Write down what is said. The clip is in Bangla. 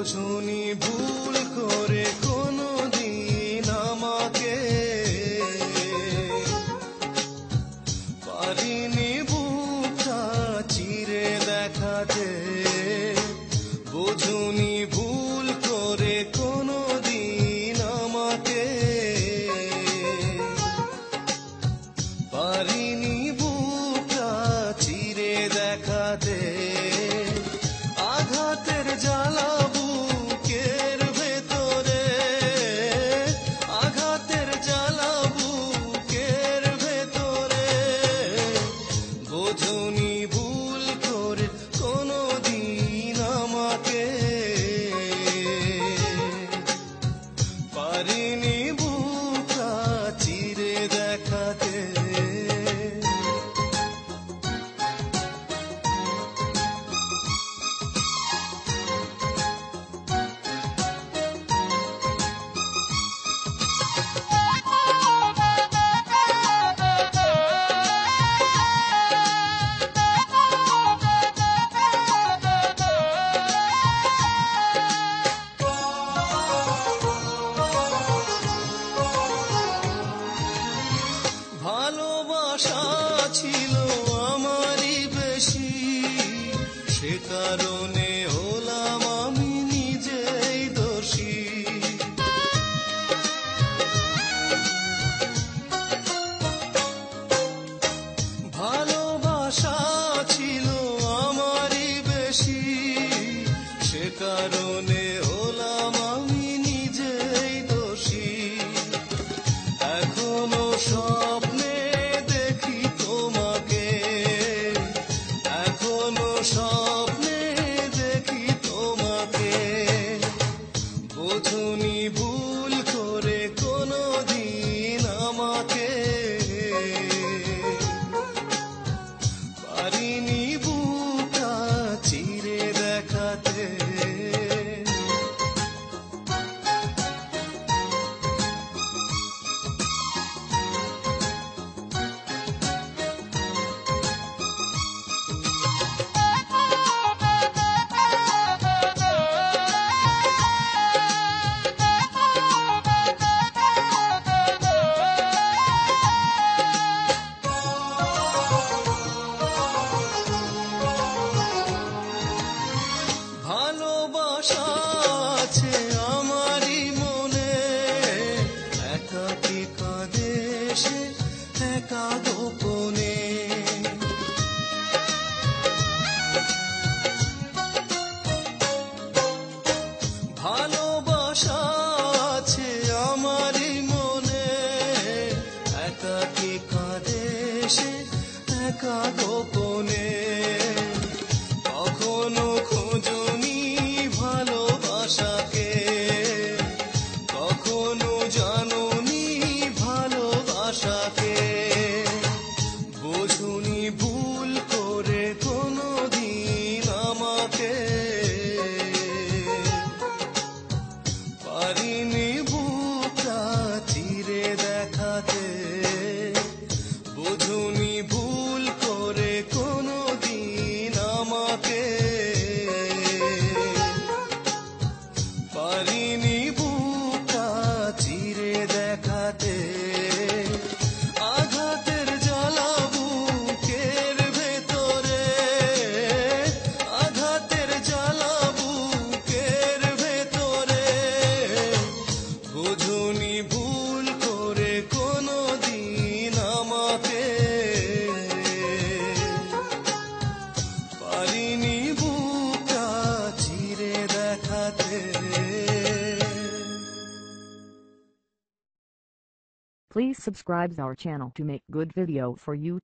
বোঝনি ভুল করে কোনোদিন আমাকে, পারিনি বুকটা চিরে দেখাতে। বোঝনি ভুল করে কোনোদিন আমাকে, পারিনি বুকটা চিরে দেখাতে। আঘাতের জ্বালা বুকের ভেতরে, আঘাতের জ্বালা বুকের ভেতরে। বোঝনি ভুল করে কোনোদিন আমাকে, পারিনি বুকটা চিরে দেখাতে। ভালোবাসা ছিল আমারই বেশি, সে কারণে হলাম আমি নিজেই দোষী। ভালোবাসা ছিল আমারই বেশি, সে কারণে হলাম আমি নিজেই দোষী। এখনো স্বপ্নে দেখি তোমাকে, এখনো স্বপ্নে দেখি তোমাকে। বোঝনি ভুল করে কোনোদিন আমাকে, পারিনি বুকটা চিরে দেখাতে। ভালোবাসা আছে আমারই মনে, একাকী কাঁদে সে একা গোপনে। ভালোবাসা আছে আমারই মনে, একাকী কাঁদে সে একা গোপনে। কখনো খোঁজনি ভালোবাসাকে, কখনো জানোনি ভালোবাসাকে। বোঝনি ভুল করে কোনোদিন আমাকে, পারিনি বুকটা চিরে দেখাতে। বোঝনি ভুল করে কোনোদিন আমাকে, পারিনি বুকটা চিরে দেখাতে। আঘাতের জ্বালা বুকের ভেতরে, আঘাতের জ্বালা বুকের ভেতরে। বোঝনি ভুল করে কোনোদিন আমাকে, পারিনি বুকটা চিরে দেখাতে। Please subscribe our channel to make good video for you.